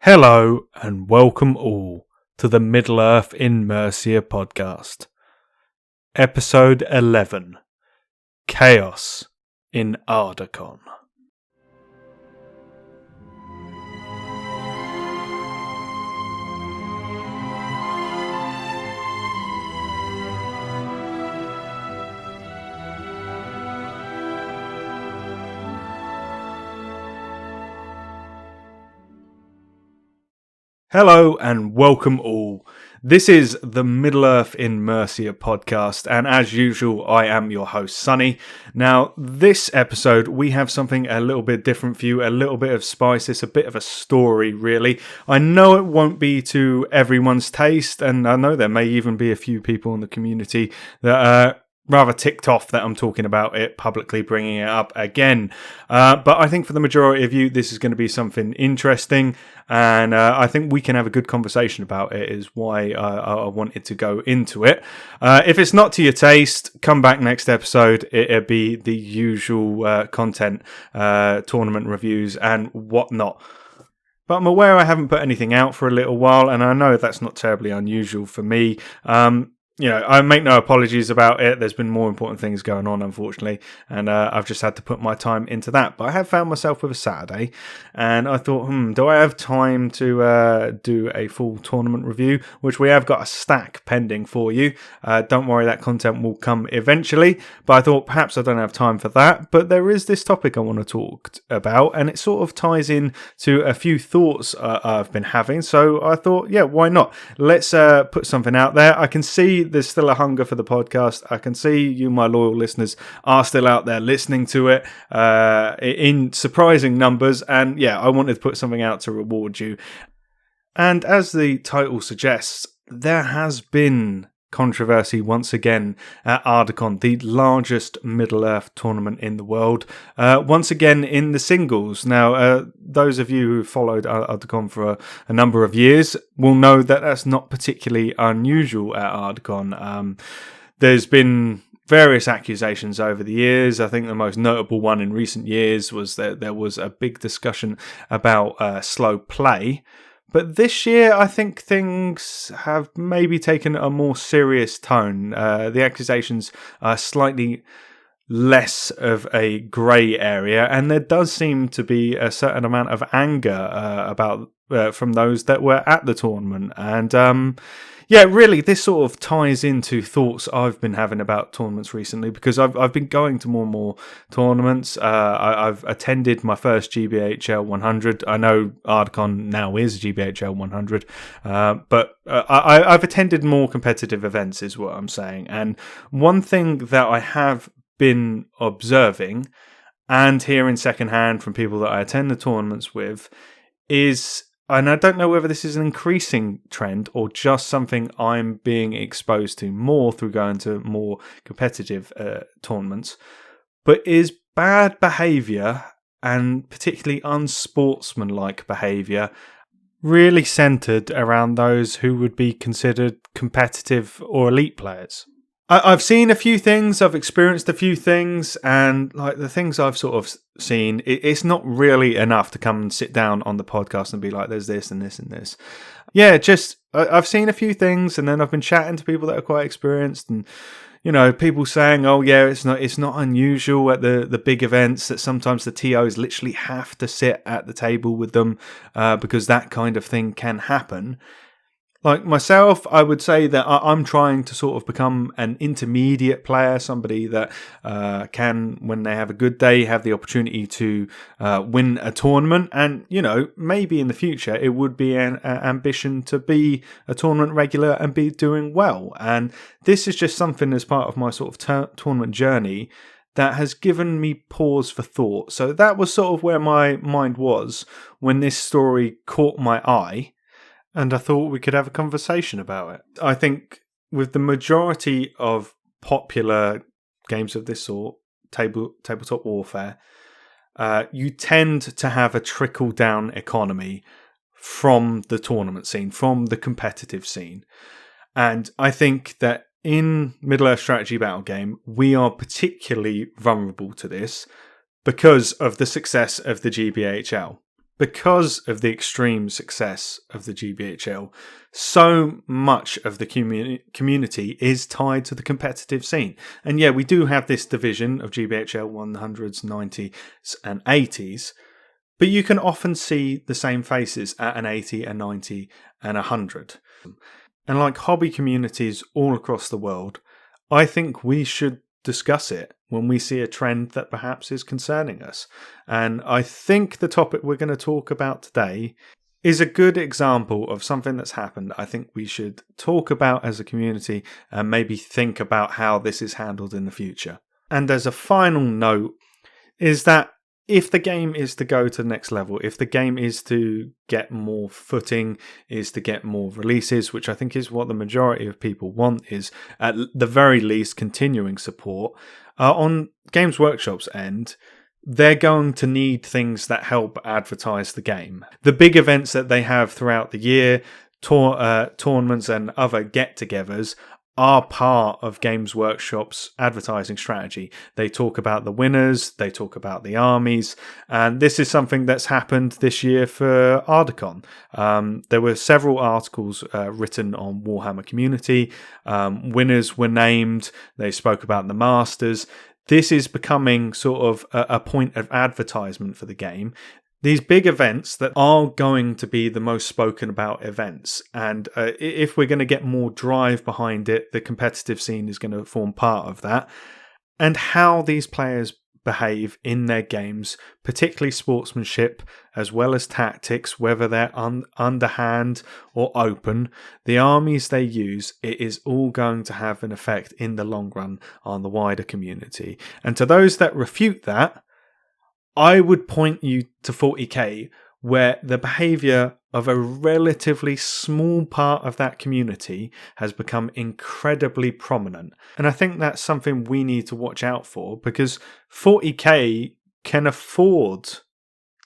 Hello and welcome all to the Middle-earth in Mercia podcast. Episode 11, Chaos in Arda-Con. Hello and welcome all. This is the Middle-earth in Mercia podcast, and as usual, I am your host, Sonny. Now, this episode, we have something a little bit different for you, a little bit of spice. It's a bit of a story, really. I know it won't be to everyone's taste, and I know there may even be a few people in the community that are rather ticked off that I'm talking about it publicly, bringing it up again. But I think for the majority of you, this is going to be something interesting, and I think we can have a good conversation about it, is why I wanted to go into it. If it's not to your taste, come back next episode. It'll be the usual content, tournament reviews and whatnot. But I'm aware I haven't put anything out for a little while, and I know that's not terribly unusual for me. I make no apologies about it. There's been more important things going on, unfortunately, and I've just had to put my time into that. But I have found myself with a Saturday, and I thought, do I have time to do a full tournament review, which we have got a stack pending for you. Don't worry, that content will come eventually, but I thought perhaps I don't have time for that. But there is this topic I want to talk about, and it sort of ties in to a few thoughts I've been having. So I thought, yeah, why not? Let's put something out there. I can see there's still a hunger for the podcast. I can see you, my loyal listeners, are still out there listening to it in surprising numbers. And yeah, I wanted to put something out to reward you. And as the title suggests, there has been controversy once again at Arda-Con, the largest Middle-earth tournament in the world, once again in the singles. Now, those of you who followed Arda-Con for a number of years will know that that's not particularly unusual at Arda-Con. There's been various accusations over the years. I think the most notable one in recent years was that there was a big discussion about slow play. But this year, I think things have maybe taken a more serious tone. The accusations are slightly less of a grey area, and there does seem to be a certain amount of anger from those that were at the tournament. And yeah, really, this sort of ties into thoughts I've been having about tournaments recently, because I've been going to more and more tournaments. I've attended my first GBHL 100. I know Arda-Con now is GBHL 100, but I've attended more competitive events, is what I'm saying. And one thing that I have been observing and hearing secondhand from people that I attend the tournaments with is, and I don't know whether this is an increasing trend or just something I'm being exposed to more through going to more competitive tournaments, but is bad behaviour, and particularly unsportsmanlike behaviour, really centred around those who would be considered competitive or elite players. I've seen a few things, I've experienced a few things, and like the things I've sort of seen, it's not really enough to come and sit down on the podcast and be like, there's this and this and this. Yeah, just I've seen a few things, and then I've been chatting to people that are quite experienced, and people saying, oh yeah, it's not unusual at the big events that sometimes the TOs literally have to sit at the table with them because that kind of thing can happen. Like myself, I would say that I'm trying to sort of become an intermediate player, somebody that can, when they have a good day, have the opportunity to win a tournament. And, maybe in the future, it would be an ambition to be a tournament regular and be doing well. And this is just something as part of my sort of tournament journey that has given me pause for thought. So that was sort of where my mind was when this story caught my eye. And I thought we could have a conversation about it. I think with the majority of popular games of this sort, tabletop warfare, you tend to have a trickle-down economy from the tournament scene, from the competitive scene. And I think that in Middle-earth Strategy Battle Game, we are particularly vulnerable to this because of the success of the GBHL. Because of the extreme success of the GBHL, so much of the community is tied to the competitive scene. And yeah, we do have this division of GBHL 100s, 90s and 80s, but you can often see the same faces at an 80, a 90 and a 100. And like hobby communities all across the world, I think we should discuss it when we see a trend that perhaps is concerning us. And I think the topic we're going to talk about today is a good example of something that's happened. I think we should talk about as a community and maybe think about how this is handled in the future. And as a final note, is that if the game is to go to the next level, if the game is to get more footing, is to get more releases, which I think is what the majority of people want, is at the very least continuing support, on Games Workshop's end, they're going to need things that help advertise the game. The big events that they have throughout the year, tournaments and other get-togethers, are part of Games Workshop's advertising strategy. They talk about the winners, they talk about the armies, and this is something that's happened this year for Arda-Con. There were several articles written on Warhammer community. Winners were named, they spoke about the masters. This is becoming sort of a point of advertisement for the game. These big events that are going to be the most spoken about events. And if we're going to get more drive behind it, the competitive scene is going to form part of that. And how these players behave in their games, particularly sportsmanship, as well as tactics, whether they're underhand or open, the armies they use, it is all going to have an effect in the long run on the wider community. And to those that refute that, I would point you to 40k, where the behaviour of a relatively small part of that community has become incredibly prominent. And I think that's something we need to watch out for, because 40k can afford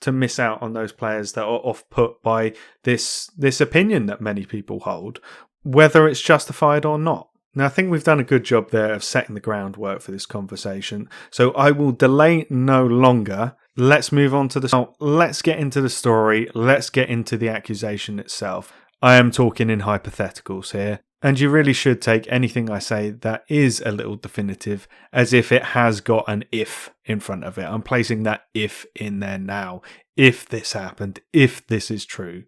to miss out on those players that are off-put by this opinion that many people hold, whether it's justified or not. Now, I think we've done a good job there of setting the groundwork for this conversation, so I will delay no longer. Let's move on to let's get into the story. Let's get into the accusation itself. I am talking in hypotheticals here, and you really should take anything I say that is a little definitive as if it has got an if in front of it. I'm placing that if in there now. If this happened, if this is true.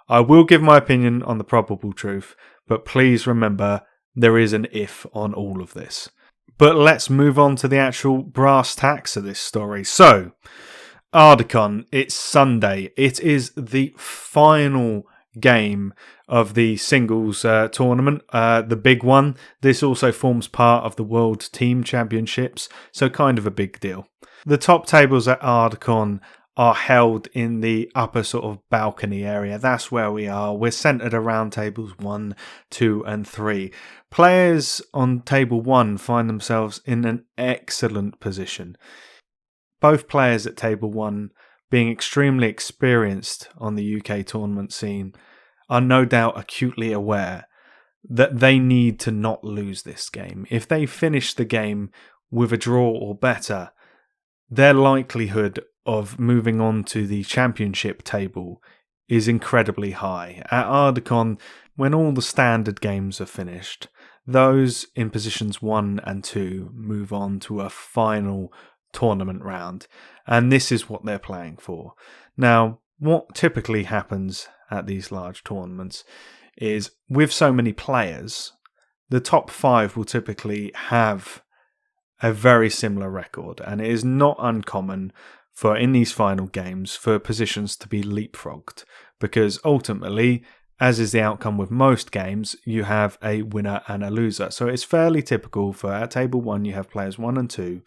I will give my opinion on the probable truth, but please remember there is an if on all of this. But let's move on to the actual brass tacks of this story. So, Arda-Con, it's Sunday. It is the final game of the singles tournament, the big one. This also forms part of the World Team Championships, so kind of a big deal. The top tables at Arda-Con are held in the upper sort of balcony area. That's where we are. We're centered around tables 1, 2 and 3. Players on table 1 find themselves in an excellent position. Both players at table 1, being extremely experienced on the UK tournament scene, are no doubt acutely aware that they need to not lose this game. If they finish the game with a draw or better, their likelihood of moving on to the championship table is incredibly high. At Arda-Con, when all the standard games are finished, those in positions 1 and 2 move on to a final tournament round, and this is what they're playing for. Now, what typically happens at these large tournaments is, with so many players, the top 5 will typically have a very similar record, and it is not uncommon for, in these final games, for positions to be leapfrogged, because ultimately, as is the outcome with most games, you have a winner and a loser. So it's fairly typical for, at table 1 you have players 1 and 2,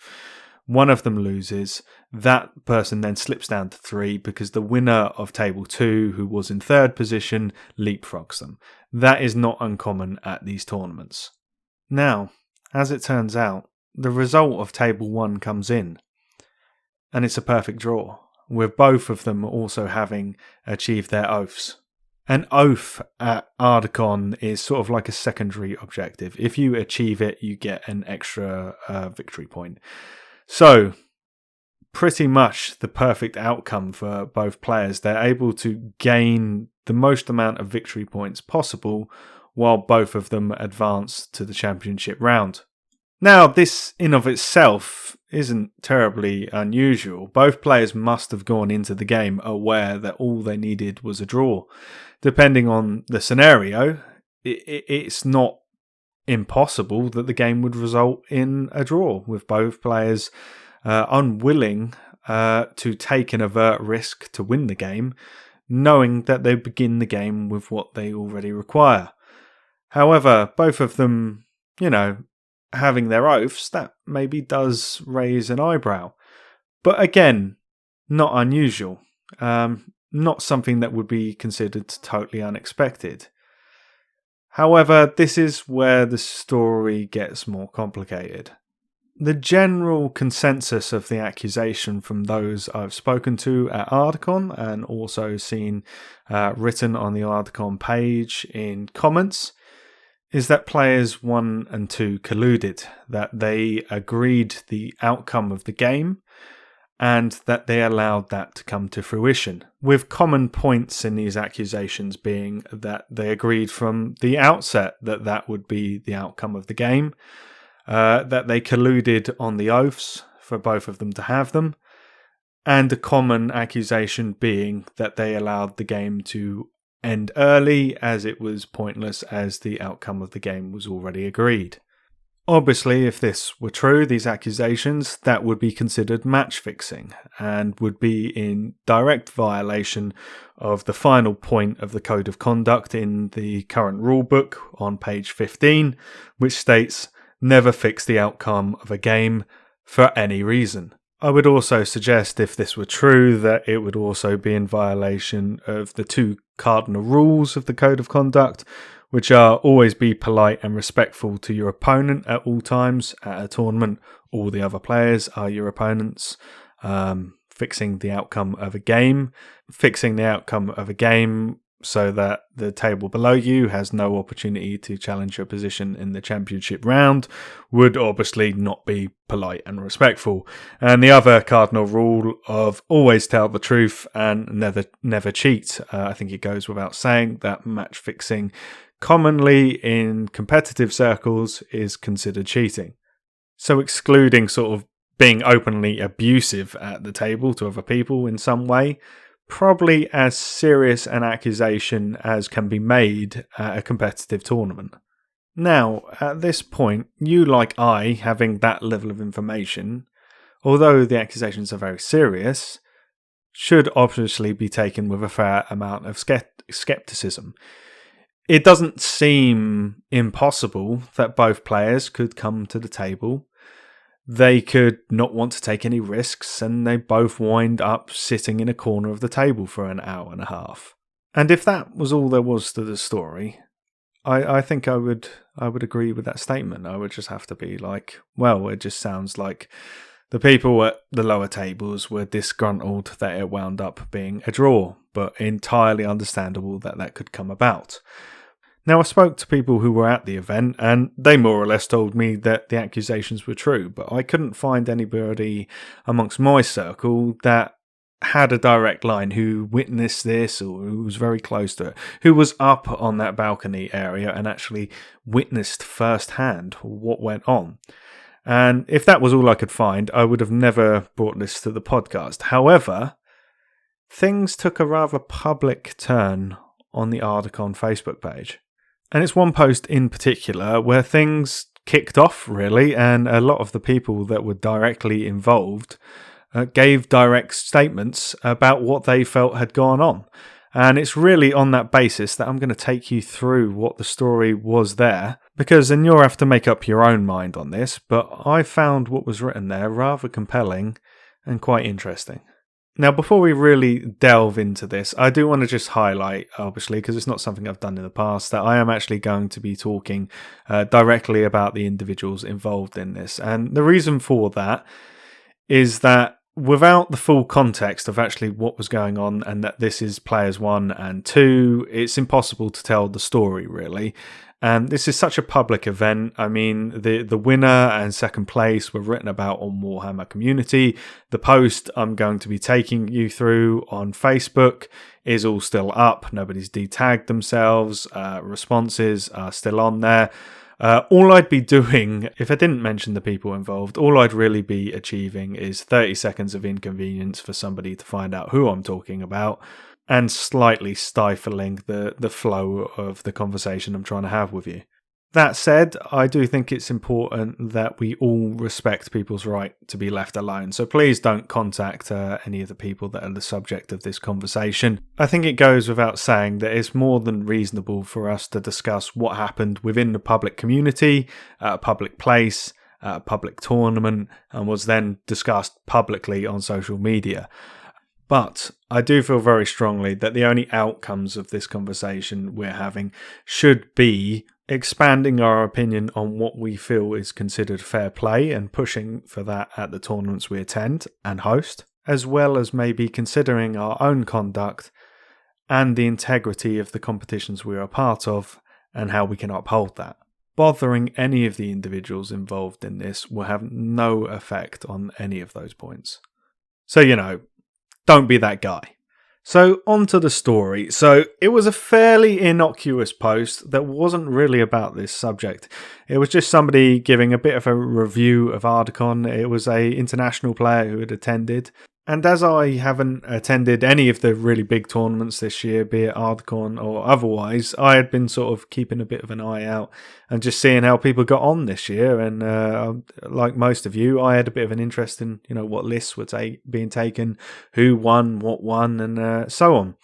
one of them loses, that person then slips down to 3 because the winner of table 2, who was in 3rd position, leapfrogs them. That is not uncommon at these tournaments. Now, as it turns out, the result of table 1 comes in, and it's a perfect draw, with both of them also having achieved their oaths. An oath at Arda-Con is sort of like a secondary objective. If you achieve it, you get an extra victory point. So, pretty much the perfect outcome for both players. They're able to gain the most amount of victory points possible while both of them advance to the championship round. Now, this in of itself isn't terribly unusual. Both players must have gone into the game aware that all they needed was a draw. Depending on the scenario, it's not impossible that the game would result in a draw, with both players unwilling to take an overt risk to win the game, knowing that they begin the game with what they already require. However, both of them, having their oaths, that maybe does raise an eyebrow. But again, not unusual. Not something that would be considered totally unexpected. However, this is where the story gets more complicated. The general consensus of the accusation from those I've spoken to at Arda-Con and also seen written on the Arda-Con page in comments is that players 1 and 2 colluded, that they agreed the outcome of the game and that they allowed that to come to fruition, with common points in these accusations being that they agreed from the outset that that would be the outcome of the game, that they colluded on the oaths for both of them to have them, and a common accusation being that they allowed the game to end early as it was pointless as the outcome of the game was already agreed. Obviously, if this were true, these accusations, that would be considered match fixing and would be in direct violation of the final point of the Code of Conduct in the current rulebook on page 15, which states, "Never fix the outcome of a game for any reason." I would also suggest, if this were true, that it would also be in violation of the 2 cardinal rules of the Code of Conduct, which are always be polite and respectful to your opponent at all times. At a tournament, all the other players are your opponents. Fixing the outcome of a game. Fixing the outcome of a game so that the table below you has no opportunity to challenge your position in the championship round would obviously not be polite and respectful. And the other cardinal rule of always tell the truth and never cheat. I think it goes without saying that match fixing commonly in competitive circles is considered cheating. So excluding sort of being openly abusive at the table to other people in some way, probably as serious an accusation as can be made at a competitive tournament. Now, at this point, you like I, having that level of information, although the accusations are very serious, should obviously be taken with a fair amount of skepticism. It doesn't seem impossible that both players could come to the table. They could not want to take any risks, and they both wind up sitting in a corner of the table for an hour and a half. And if that was all there was to the story, I think I would agree with that statement. I would just have to be like, well, it just sounds like the people at the lower tables were disgruntled that it wound up being a draw, but entirely understandable that that could come about. Now, I spoke to people who were at the event, and they more or less told me that the accusations were true, but I couldn't find anybody amongst my circle that had a direct line, who witnessed this or who was very close to it, who was up on that balcony area and actually witnessed firsthand what went on. And if that was all I could find, I would have never brought this to the podcast. However, things took a rather public turn on the Arda-Con Facebook page. And it's one post in particular where things kicked off, really, and a lot of the people that were directly involved gave direct statements about what they felt had gone on. And it's really on that basis that I'm going to take you through what the story was there, because then you'll have to make up your own mind on this, but I found what was written there rather compelling and quite interesting. Now, before we really delve into this, I do want to just highlight, obviously, because it's not something I've done in the past, that I am actually going to be talking directly about the individuals involved in this. And the reason for that is that without the full context of actually what was going on and that this is players 1 and 2, it's impossible to tell the story, really. And this is such a public event. I mean, the winner and second place were written about on Warhammer Community. The post I'm going to be taking you through on Facebook is all still up. Nobody's de-tagged themselves. Responses are still on there. All I'd be doing, if I didn't mention the people involved, all I'd really be achieving is 30 seconds of inconvenience for somebody to find out who I'm talking about, and slightly stifling the flow of the conversation I'm trying to have with you. That said, I do think it's important that we all respect people's right to be left alone, so please don't contact any of the people that are the subject of this conversation. I think it goes without saying that it's more than reasonable for us to discuss what happened within the public community, at a public place, at a public tournament, and was then discussed publicly on social media. But I do feel very strongly that the only outcomes of this conversation we're having should be expanding our opinion on what we feel is considered fair play and pushing for that at the tournaments we attend and host, as well as maybe considering our own conduct and the integrity of the competitions we are a part of and how we can uphold that. Bothering any of the individuals involved in this will have no effect on any of those points. So, don't be that guy. So on to the story. So it was a fairly innocuous post that wasn't really about this subject. It was just somebody giving a bit of a review of Arda-Con. It was a international player who had attended. And as I haven't attended any of the really big tournaments this year, be it Arda-Con or otherwise, I had been sort of keeping a bit of an eye out and just seeing how people got on this year. And like most of you, I had a bit of an interest in, what lists were being taken, who won, what won, and so on.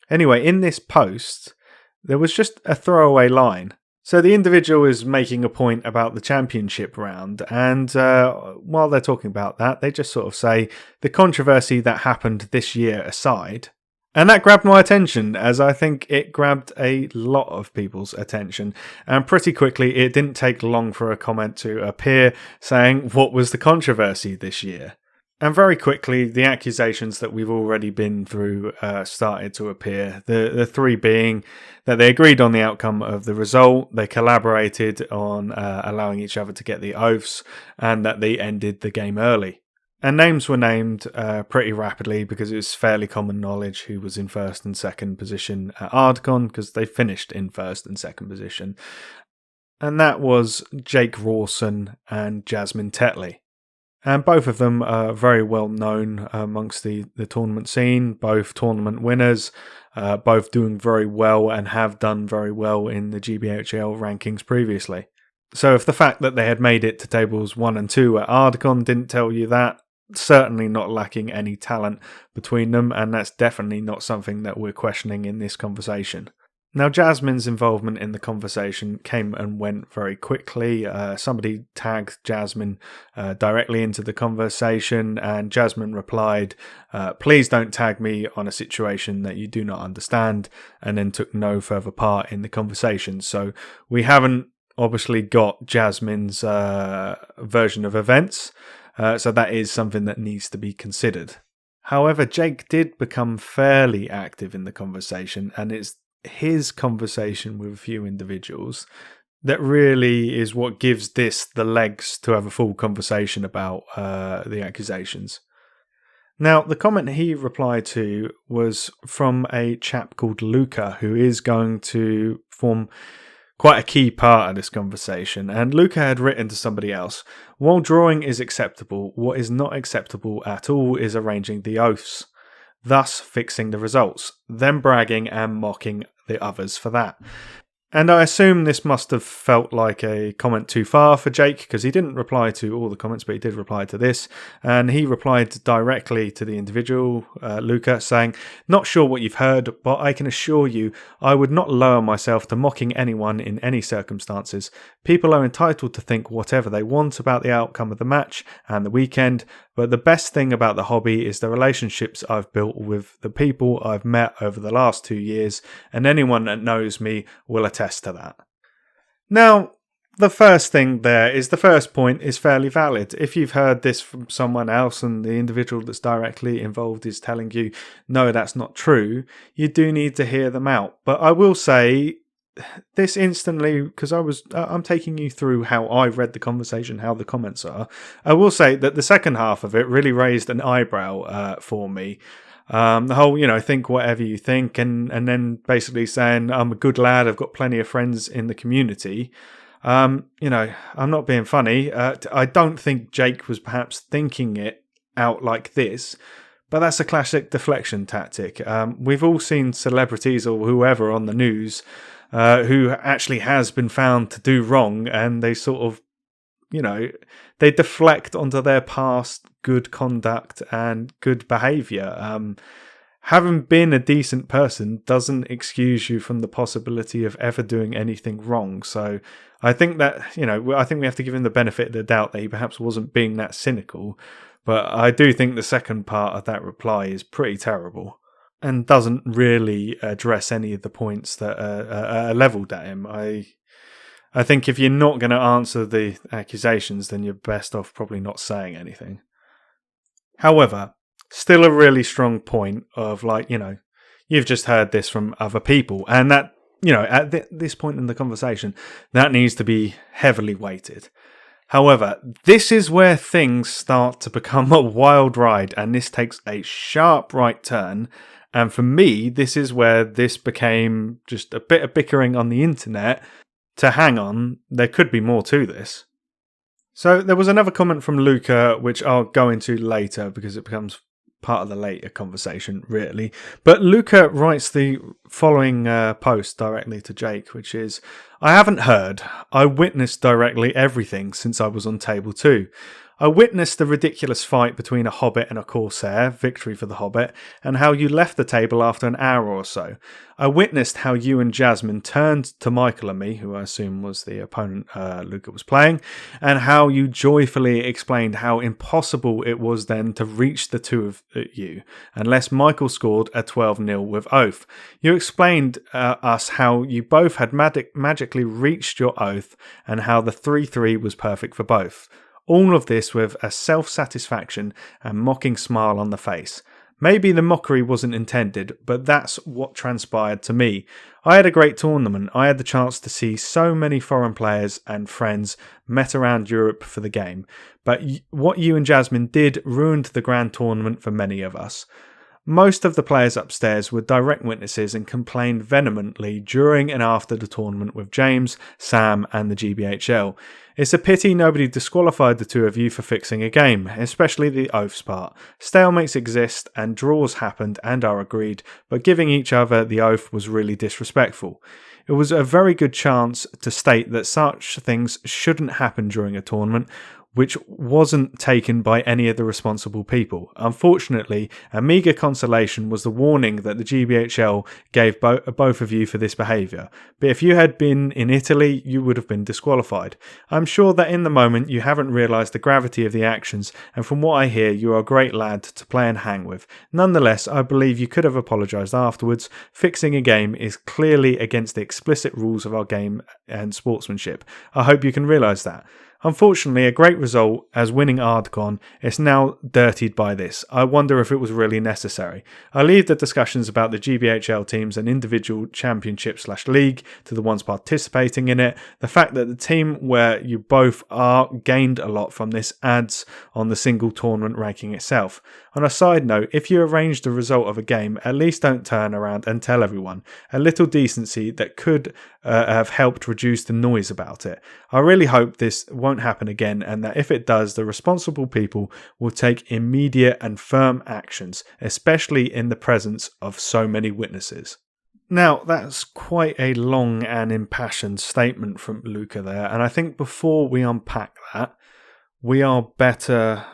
Anyway, in this post, there was just a throwaway line. So the individual is making a point about the championship round, and while they're talking about that, they just sort of say, the controversy that happened this year aside. And that grabbed my attention, as I think it grabbed a lot of people's attention. And pretty quickly, it didn't take long for a comment to appear saying, what was the controversy this year? And very quickly, the accusations that we've already been through started to appear. The three being that they agreed on the outcome of the result, they collaborated on allowing each other to get the oaths, and that they ended the game early. And names were named pretty rapidly because it was fairly common knowledge who was in first and second position at Arda-Con, because they finished in first and second position. And that was Jake Rawson and Jasmine Tetley. And both of them are very well known amongst the tournament scene, both tournament winners, both doing very well and have done very well in the GBHL rankings previously. So if the fact that they had made it to tables 1 and 2 at Arda-Con didn't tell you that, certainly not lacking any talent between them, and that's definitely not something that we're questioning in this conversation. Now, Jasmine's involvement in the conversation came and went very quickly. Somebody tagged Jasmine directly into the conversation, and Jasmine replied, please don't tag me on a situation that you do not understand, and then took no further part in the conversation. So we haven't obviously got Jasmine's version of events, so that is something that needs to be considered. However, Jake did become fairly active in the conversation, and it's his conversation with a few individuals that really is what gives this the legs to have a full conversation about the accusations. Now, the comment he replied to was from a chap called Luca, who is going to form quite a key part of this conversation. And Luca had written to somebody else, while drawing is acceptable, what is not acceptable at all is arranging the oaths, thus fixing the results, then bragging and mocking the others for that. And I assume this must have felt like a comment too far for Jake, because he didn't reply to all the comments, but he did reply to this. And he replied directly to the individual, Luca, saying, not sure what you've heard, but I can assure you I would not lower myself to mocking anyone in any circumstances. People are entitled to think whatever they want about the outcome of the match and the weekend, but the best thing about the hobby is the relationships I've built with the people I've met over the last 2 years, and anyone that knows me will attest to that. Now, the first thing there is the first point is fairly valid. If you've heard this from someone else and the individual that's directly involved is telling you, no, that's not true, you do need to hear them out. But I will say this instantly, because I'm taking you through how I read the conversation, how the comments are. I will say that the second half of it really raised an eyebrow for me. The whole, think whatever you think, and then basically saying I'm a good lad, I've got plenty of friends in the community. I'm not being funny. I don't think Jake was perhaps thinking it out like this, but that's a classic deflection tactic. We've all seen celebrities or whoever on the news who actually has been found to do wrong, and they sort of, they deflect onto their past good conduct and good behaviour. Having been a decent person doesn't excuse you from the possibility of ever doing anything wrong. So I think that, I think we have to give him the benefit of the doubt that he perhaps wasn't being that cynical. But I do think the second part of that reply is pretty terrible and doesn't really address any of the points that are levelled at him. I think if you're not going to answer the accusations, then you're best off probably not saying anything. However, still a really strong point of you've just heard this from other people, and that, at this point in the conversation, that needs to be heavily weighted. However, this is where things start to become a wild ride, and this takes a sharp right turn. And for me, this is where this became just a bit of bickering on the internet to hang on, there could be more to this. So there was another comment from Luca, which I'll go into later because it becomes part of the later conversation, really. But Luca writes the following post directly to Jake, which is, I haven't heard. I witnessed directly everything since I was on table 2. I witnessed the ridiculous fight between a hobbit and a corsair, victory for the hobbit, and how you left the table after an hour or so. I witnessed how you and Jasmine turned to Michael and me, who I assume was the opponent Luca was playing, and how you joyfully explained how impossible it was then to reach the two of you, unless Michael scored a 12-0 with Oath. You explained us how you both had magically reached your Oath, and how the 3-3 was perfect for both. All of this with a self-satisfaction and mocking smile on the face. Maybe the mockery wasn't intended, but that's what transpired to me. I had a great tournament. I had the chance to see so many foreign players and friends met around Europe for the game. But what you and Jasmine did ruined the grand tournament for many of us. Most of the players upstairs were direct witnesses and complained vehemently during and after the tournament with James, Sam and the GBHL. It's a pity nobody disqualified the two of you for fixing a game, especially the oaths part. Stalemates exist and draws happened and are agreed, but giving each other the oath was really disrespectful. It was a very good chance to state that such things shouldn't happen during a tournament, which wasn't taken by any of the responsible people. Unfortunately, a meagre consolation was the warning that the GBHL gave both of you for this behaviour. But if you had been in Italy, you would have been disqualified. I'm sure that in the moment you haven't realised the gravity of the actions, and from what I hear, you are a great lad to play and hang with. Nonetheless, I believe you could have apologised afterwards. Fixing a game is clearly against the explicit rules of our game and sportsmanship. I hope you can realise that. Unfortunately, a great result as winning Arda-Con is now dirtied by this. I wonder if it was really necessary. I leave the discussions about the GBHL teams and individual championship/league to the ones participating in it. The fact that the team where you both are gained a lot from this adds on the single tournament ranking itself. On a side note, if you arrange the result of a game, at least don't turn around and tell everyone. A little decency that could have helped reduce the noise about it. I really hope this won't happen again, and that if it does, the responsible people will take immediate and firm actions, especially in the presence of so many witnesses. Now, that's quite a long and impassioned statement from Luca there, and I think before we unpack that, we are better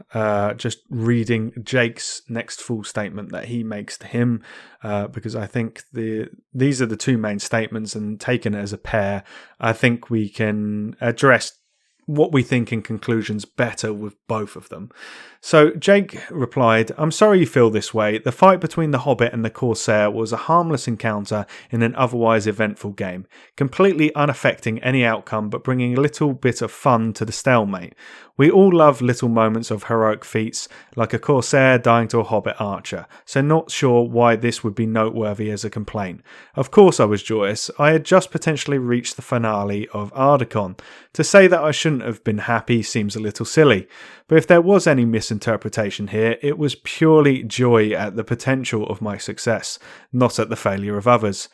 just reading Jake's next full statement that he makes to him, because I think these are the two main statements, and taken as a pair, I think we can address what we think in conclusions better with both of them. So Jake replied, "I'm sorry you feel this way. The fight between the Hobbit and the Corsair was a harmless encounter in an otherwise eventful game, completely unaffecting any outcome but bringing a little bit of fun to the stalemate. We all love little moments of heroic feats, like a Corsair dying to a Hobbit archer, so not sure why this would be noteworthy as a complaint. Of course I was joyous. I had just potentially reached the finale of Arda-Con. To say that I shouldn't have been happy seems a little silly, but if there was any misinterpretation here, it was purely joy at the potential of my success, not at the failure of others.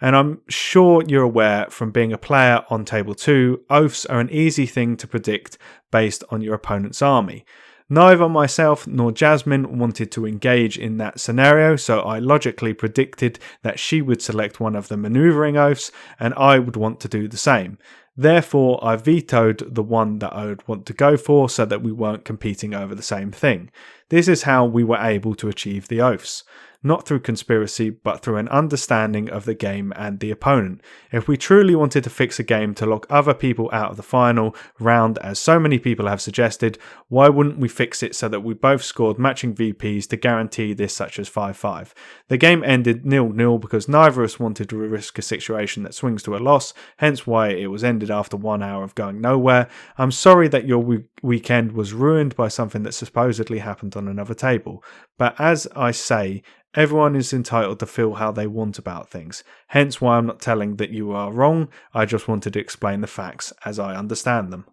And I'm sure you're aware from being a player on Table 2, oaths are an easy thing to predict based on your opponent's army. Neither myself nor Jasmine wanted to engage in that scenario, so I logically predicted that she would select one of the maneuvering oaths and I would want to do the same. Therefore, I vetoed the one that I would want to go for so that we weren't competing over the same thing. This is how we were able to achieve the oaths. Not through conspiracy, but through an understanding of the game and the opponent. If we truly wanted to fix a game to lock other people out of the final round, as so many people have suggested, why wouldn't we fix it so that we both scored matching VPs to guarantee this, such as 5-5? The game ended 0-0 because neither of us wanted to risk a situation that swings to a loss, hence why it was ended after 1 hour of going nowhere. I'm sorry that your weekend was ruined by something that supposedly happened on another table, but as I say, everyone is entitled to feel how they want about things, hence why I'm not telling that you are wrong, I just wanted to explain the facts as I understand them."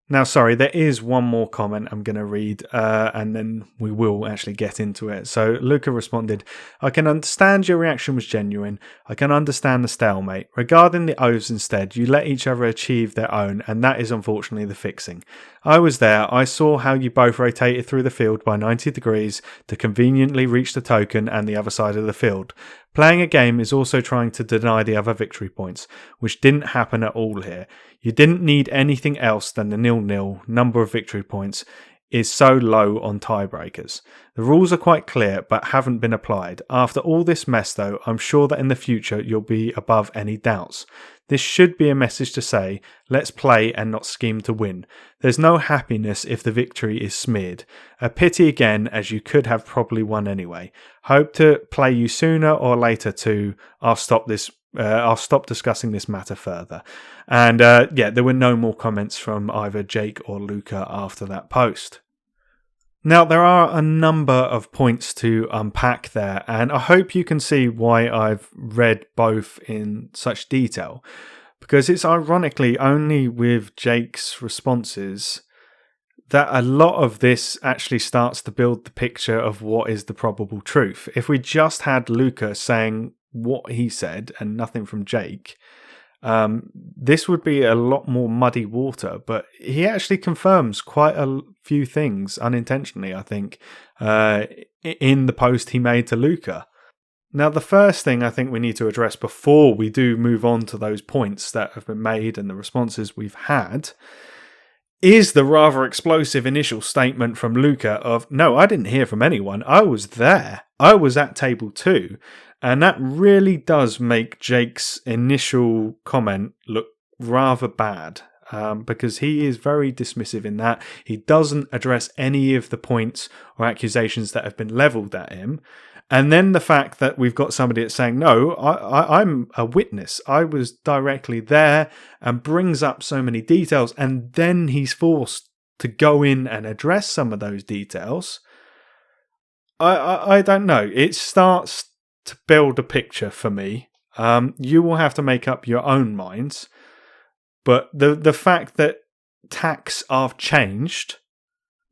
Now, sorry, there is one more comment I'm going to read, and then we will actually get into it. So Luca responded, "I can understand your reaction was genuine. I can understand the stalemate. Regarding the oaths instead, you let each other achieve their own, and that is unfortunately the fixing. I was there. I saw how you both rotated through the field by 90 degrees to conveniently reach the token and the other side of the field. Playing a game is also trying to deny the other victory points, which didn't happen at all here. You didn't need anything else than the 0-0 number of victory points is so low on tiebreakers. The rules are quite clear but haven't been applied. After all this mess though, I'm sure that in the future you'll be above any doubts. This should be a message to say, let's play and not scheme to win. There's no happiness if the victory is smeared. A pity again, as you could have probably won anyway. Hope to play you sooner or later too. I'll stop discussing this matter further." And there were no more comments from either Jake or Luca after that post. Now, there are a number of points to unpack there, and I hope you can see why I've read both in such detail, because it's ironically only with Jake's responses that a lot of this actually starts to build the picture of what is the probable truth. If we just had Luca saying what he said and nothing from Jake, this would be a lot more muddy water, but he actually confirms quite a few things unintentionally, I think, in the post he made to Luca. Now, the first thing I think we need to address before we do move on to those points that have been made and the responses we've had is the rather explosive initial statement from Luca of, "No, I didn't hear from anyone. I was there. I was at Table 2. And that really does make Jake's initial comment look rather bad, because he is very dismissive in that. He doesn't address any of the points or accusations that have been levelled at him. And then the fact that we've got somebody that's saying, no, I'm a witness. I was directly there, and brings up so many details. And then he's forced to go in and address some of those details. I don't know. It starts to build a picture for me. You will have to make up your own minds. But the fact that tacks are changed,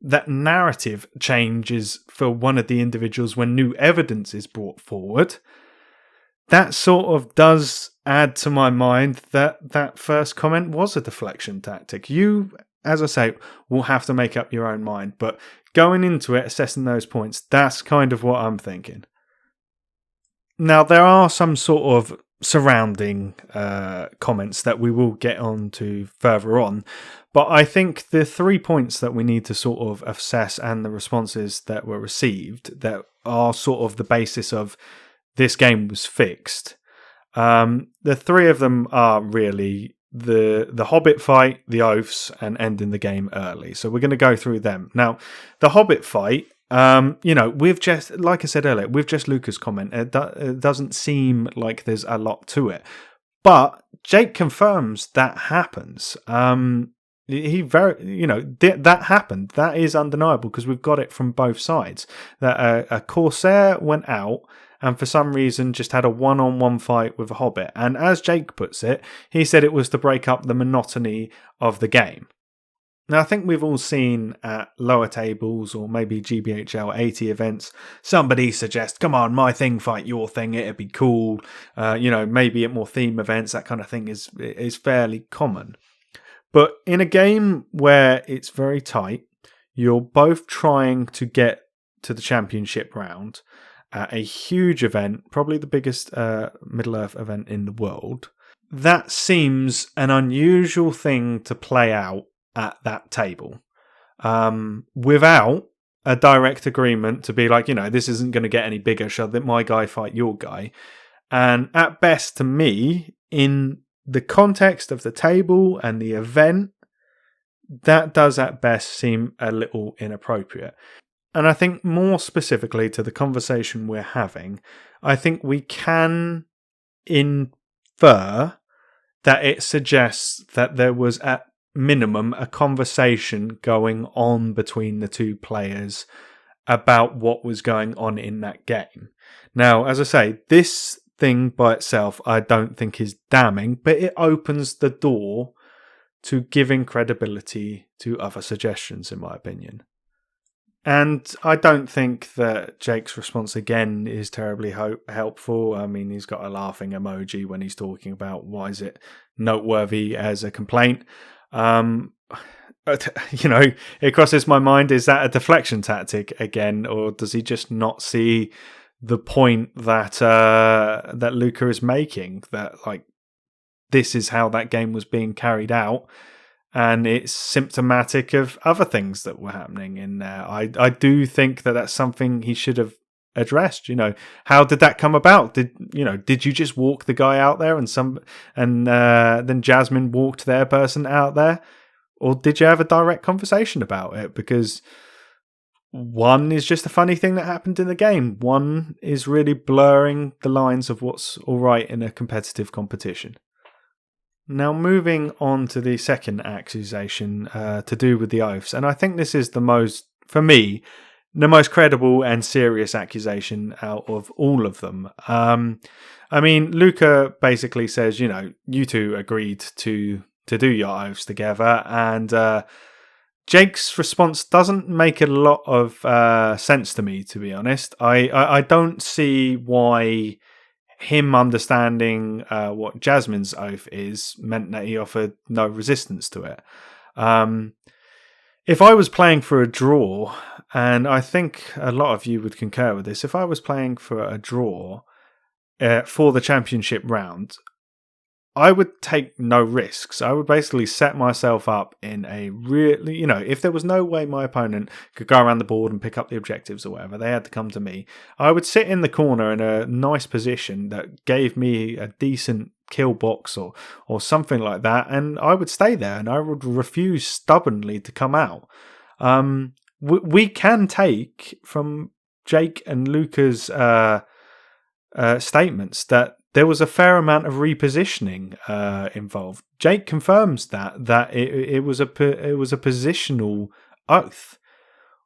that narrative changes for one of the individuals when new evidence is brought forward, that sort of does add to my mind that first comment was a deflection tactic. You, as I say, will have to make up your own mind. But going into it, assessing those points, that's kind of what I'm thinking. Now, there are some sort of surrounding comments that we will get on to further on, but I think the 3 points that we need to sort of assess and the responses that were received that are sort of the basis of this game was fixed, the 3 of them are really the Hobbit fight, the oaths, and ending the game early. So we're going to go through them. Now, the Hobbit fight, we've just, like I said earlier, with just Luca's comment, it doesn't seem like there's a lot to it. But Jake confirms that happens. That happened. That is undeniable because we've got it from both sides. That a Corsair went out and for some reason just had a one-on-one fight with a Hobbit. And as Jake puts it, he said it was to break up the monotony of the game. Now, I think we've all seen at lower tables or maybe GBHL 80 events, somebody suggest, come on, my thing fight your thing, it'd be cool. Maybe at more theme events, that kind of thing is fairly common. But in a game where it's very tight, you're both trying to get to the championship round at a huge event, probably the biggest Middle-earth event in the world. That seems an unusual thing to play out at that table without a direct agreement to be like, this isn't going to get any bigger, shall my guy fight your guy? And at best, to me, in the context of the table and the event, that does at best seem a little inappropriate. And I think more specifically to the conversation we're having, I think we can infer that it suggests that there was at minimum a conversation going on between the two players about what was going on in that game. Now, as I say, this thing by itself I don't think is damning, but it opens the door to giving credibility to other suggestions, in my opinion. And I don't think that Jake's response again is terribly helpful. I mean, he's got a laughing emoji when he's talking about why is it noteworthy as a complaint. It crosses my mind, is that a deflection tactic again, or does he just not see the point that Luca is making, that like this is how that game was being carried out? And it's symptomatic of other things that were happening in there. I do think that that's something he should have addressed. How did that come about? Did you just walk the guy out there and then Jasmine walked their person out there, or did you have a direct conversation about it? Because one is just a funny thing that happened in the game. One is really blurring the lines of what's all right in a competitive competition. Now, moving on to the second accusation to do with the oaths. And I think this is the most credible and serious accusation out of all of them. Luca basically says, you two agreed to do your oaths together. And Jake's response doesn't make a lot of sense to me, to be honest. I don't see why him understanding what Jasmine's oath is meant that he offered no resistance to it. If I was playing for a draw, and I think a lot of you would concur with this, if I was playing for a draw for the championship round, I would take no risks. I would basically set myself up in a really, if there was no way my opponent could go around the board and pick up the objectives or whatever, they had to come to me. I would sit in the corner in a nice position that gave me a decent kill box or something like that, and I would stay there and I would refuse stubbornly to come out. We can take from Jake and Luca's statements that there was a fair amount of repositioning involved. Jake confirms that it was a positional oath.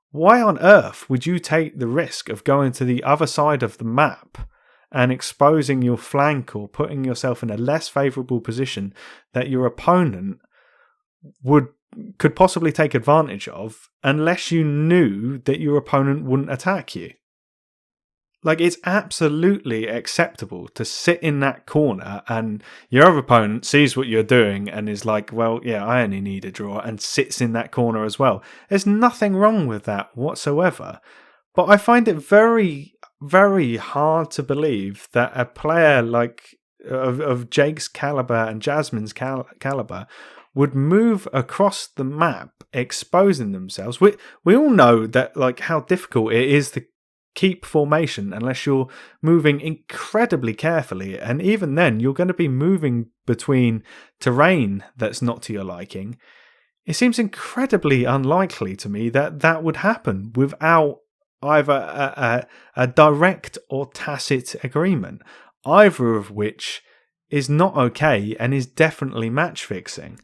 Why on earth would you take the risk of going to the other side of the map and exposing your flank or putting yourself in a less favourable position that your opponent could possibly take advantage of, unless you knew that your opponent wouldn't attack you? Like, it's absolutely acceptable to sit in that corner and your other opponent sees what you're doing and is like, well, yeah, I only need a draw, and sits in that corner as well. There's nothing wrong with that whatsoever. But I find it very, very hard to believe that a player like of Jake's caliber and Jasmine's caliber would move across the map exposing themselves. We all know that, like, how difficult it is keep formation unless you're moving incredibly carefully. And even then, you're going to be moving between terrain that's not to your liking. It seems incredibly unlikely to me that that would happen without either a direct or tacit agreement, either of which is not okay and is definitely match fixing.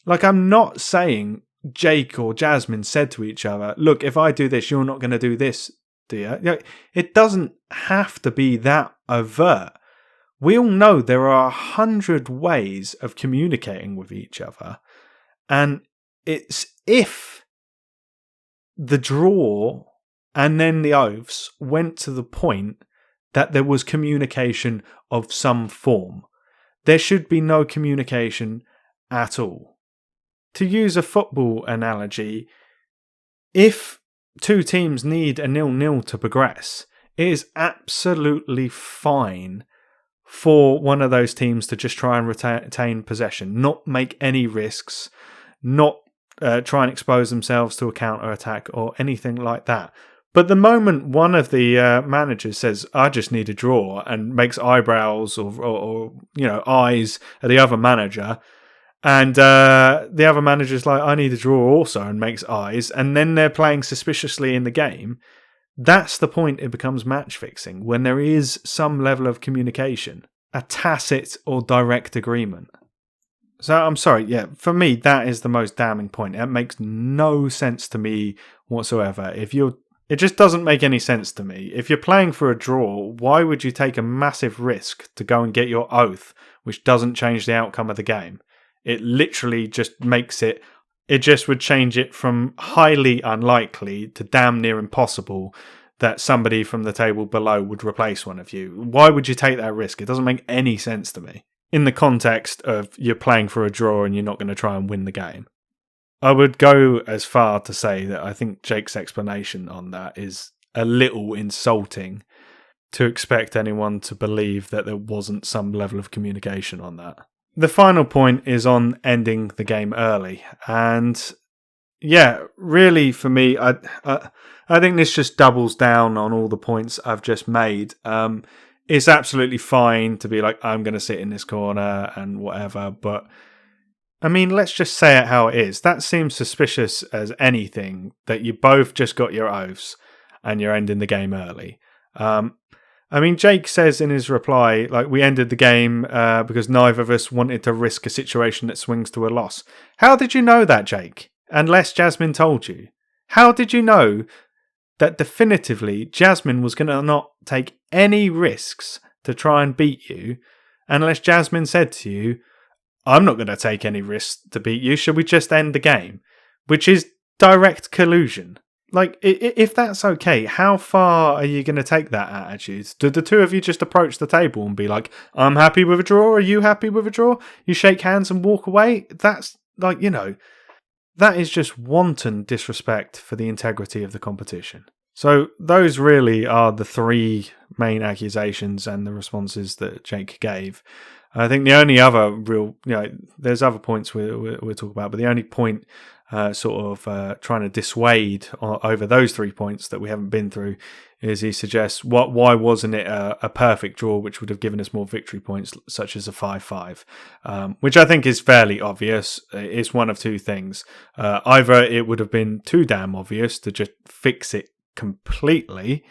Like, I'm not saying Jake or Jasmine said to each other, look, if I do this, you're not going to do this, do you? It doesn't have to be that overt. We all know there are 100 ways of communicating with each other. And it's if the draw and then the oaths went to the point that there was communication of some form. There should be no communication at all. To use a football analogy, if two teams need a 0-0 to progress, it is absolutely fine for one of those teams to just try and retain possession, not make any risks, not try and expose themselves to a counter-attack or anything like that. But the moment one of the managers says, I just need a draw, and makes eyebrows or eyes at the other manager, and the other manager's like, I need a draw also, and makes eyes, and then they're playing suspiciously in the game, that's the point it becomes match fixing, when there is some level of communication, a tacit or direct agreement. So I'm sorry, for me, that is the most damning point. It makes no sense to me whatsoever. It just doesn't make any sense to me. If you're playing for a draw, why would you take a massive risk to go and get your oath, which doesn't change the outcome of the game? It literally just makes it just would change it from highly unlikely to damn near impossible that somebody from the table below would replace one of you. Why would you take that risk? It doesn't make any sense to me in the context of you're playing for a draw and you're not going to try and win the game. I would go as far to say that I think Jake's explanation on that is a little insulting, to expect anyone to believe that there wasn't some level of communication on that. The final point is on ending the game early. And really for me, I think this just doubles down on all the points I've just made. It's absolutely fine to be like, I'm going to sit in this corner and whatever, but I mean, let's just say it how it is. That seems suspicious as anything, that you both just got your oaths and you're ending the game early. Jake says in his reply, like, we ended the game because neither of us wanted to risk a situation that swings to a loss. How did you know that, Jake? Unless Jasmine told you. How did you know that definitively Jasmine was going to not take any risks to try and beat you, unless Jasmine said to you, I'm not going to take any risks to beat you, should we just end the game? Which is direct collusion. Like, if that's okay, how far are you going to take that attitude? Did the two of you just approach the table and be like, I'm happy with a draw, are you happy with a draw? You shake hands and walk away? That's, like, that is just wanton disrespect for the integrity of the competition. So those really are the three main accusations and the responses that Jake gave. I think the only other real, there's other points we'll talk about, but the only point trying to dissuade over those 3 points that we haven't been through is he suggests, why wasn't it a perfect draw which would have given us more victory points, such as a 5-5, which I think is fairly obvious. It's one of two things. Either it would have been too damn obvious to just fix it completely,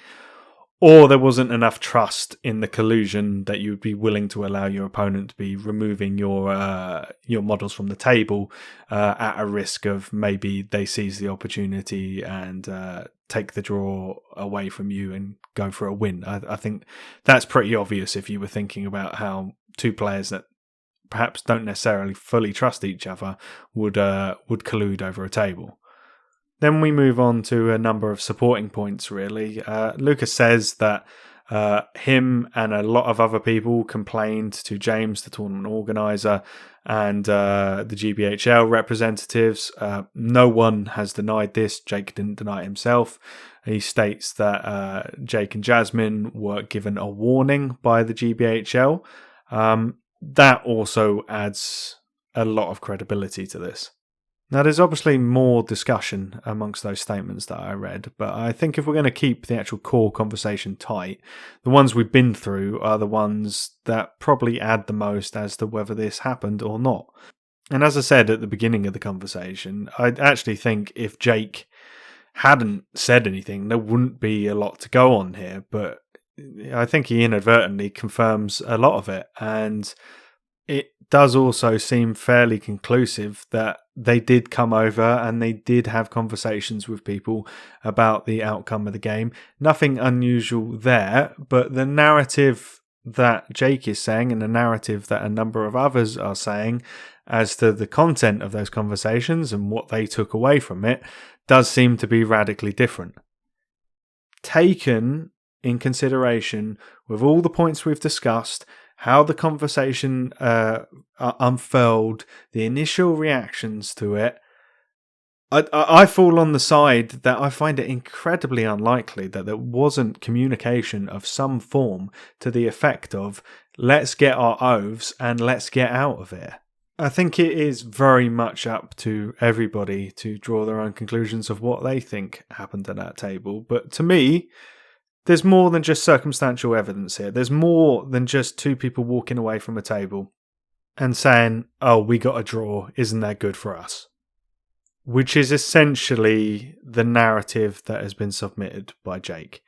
or there wasn't enough trust in the collusion that you would be willing to allow your opponent to be removing your models from the table at a risk of maybe they seize the opportunity and take the draw away from you and go for a win. I think that's pretty obvious if you were thinking about how two players that perhaps don't necessarily fully trust each other would collude over a table. Then we move on to a number of supporting points, really. Lucas says that him and a lot of other people complained to James, the tournament organiser, and the GBHL representatives. No one has denied this. Jake didn't deny it himself. He states that Jake and Jasmine were given a warning by the GBHL. That also adds a lot of credibility to this. Now, there's obviously more discussion amongst those statements that I read, but I think if we're going to keep the actual core conversation tight, the ones we've been through are the ones that probably add the most as to whether this happened or not. And as I said at the beginning of the conversation, I actually think if Jake hadn't said anything, there wouldn't be a lot to go on here, but I think he inadvertently confirms a lot of it, and it does also seem fairly conclusive that they did come over and they did have conversations with people about the outcome of the game. Nothing unusual there, but the narrative that Jake is saying and the narrative that a number of others are saying as to the content of those conversations and what they took away from it does seem to be radically different. Taken in consideration with all the points we've discussed, how the conversation unfurled, the initial reactions to it, I fall on the side that I find it incredibly unlikely that there wasn't communication of some form to the effect of, let's get our oaths and let's get out of here. I think it is very much up to everybody to draw their own conclusions of what they think happened at that table. But to me, there's more than just circumstantial evidence here. There's more than just two people walking away from a table and saying, oh, we got a draw, isn't that good for us? Which is essentially the narrative that has been submitted by Jake.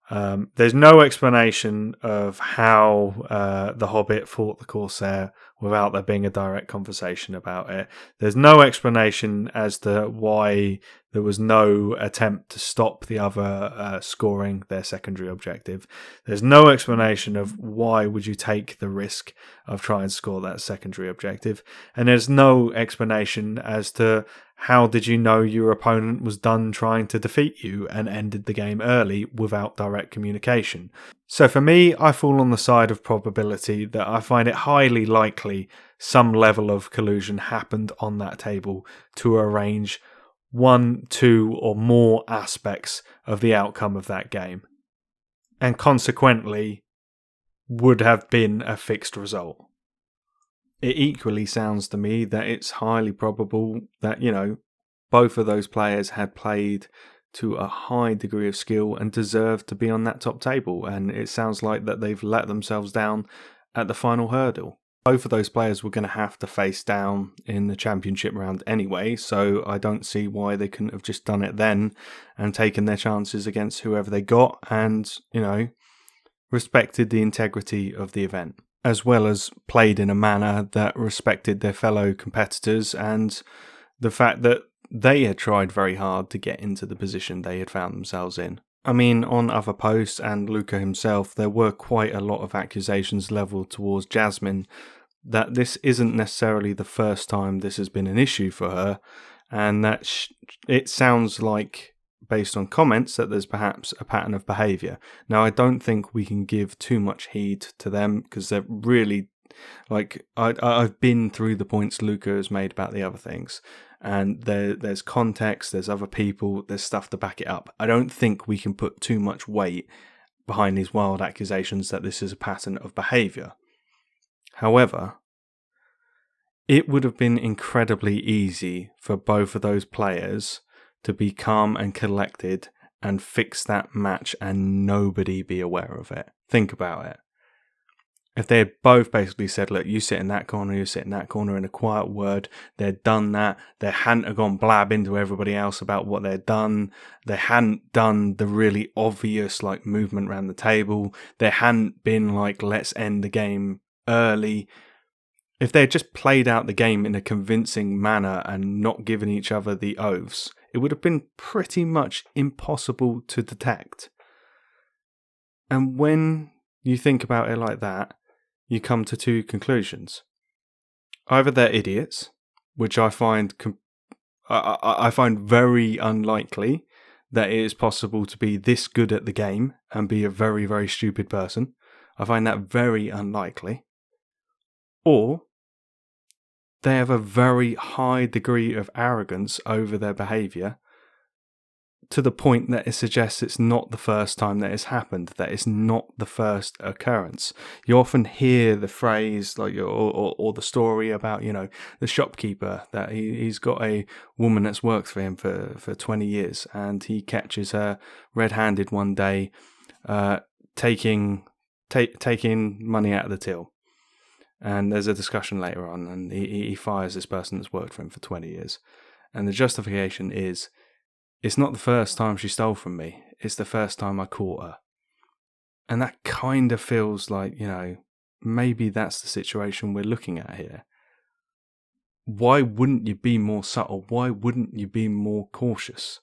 There's no explanation of how the Hobbit fought the Corsair without there being a direct conversation about it. There's no explanation as to why there was no attempt to stop the other scoring their secondary objective. There's no explanation of why would you take the risk of trying to score that secondary objective. And there's no explanation as to how did you know your opponent was done trying to defeat you and ended the game early without direct communication. So for me, I fall on the side of probability that I find it highly likely some level of collusion happened on that table to arrange one, two, or more aspects of the outcome of that game, and consequently would have been a fixed result. It equally sounds to me that it's highly probable that, both of those players had played to a high degree of skill and deserved to be on that top table, and it sounds like that they've let themselves down at the final hurdle. Both of those players were going to have to face down in the championship round anyway, so I don't see why they couldn't have just done it then and taken their chances against whoever they got and, respected the integrity of the event, as well as played in a manner that respected their fellow competitors and the fact that they had tried very hard to get into the position they had found themselves in. I mean, on other posts and Luca himself, there were quite a lot of accusations levelled towards Jasmine that this isn't necessarily the first time this has been an issue for her, and that it sounds like, based on comments, that there's perhaps a pattern of behaviour. Now, I don't think we can give too much heed to them because they're really, I've been through the points Luca has made about the other things, and there's context, there's other people, there's stuff to back it up. I don't think we can put too much weight behind these wild accusations that this is a pattern of behaviour. However, it would have been incredibly easy for both of those players to be calm and collected and fix that match and nobody be aware of it. Think about it. If they had both basically said, look, you sit in that corner, you sit in that corner, in a quiet word, they'd done that, they hadn't have gone blab into everybody else about what they'd done, they hadn't done the really obvious movement around the table, they hadn't been let's end the game early. If they had just played out the game in a convincing manner and not given each other the oaths, it would have been pretty much impossible to detect. And when you think about it like that, you come to two conclusions. Either they're idiots, which I find very unlikely that it is possible to be this good at the game and be a very, very stupid person. I find that very unlikely. Or they have a very high degree of arrogance over their behaviour to the point that it suggests it's not the first time that it's happened, that it's not the first occurrence. You often hear the phrase like or the story about, the shopkeeper, that he's got a woman that's worked for him for 20 years and he catches her red-handed one day taking money out of the till. And there's a discussion later on, and he fires this person that's worked for him for 20 years. And the justification is, it's not the first time she stole from me, it's the first time I caught her. And that kind of feels like, maybe that's the situation we're looking at here. Why wouldn't you be more subtle? Why wouldn't you be more cautious?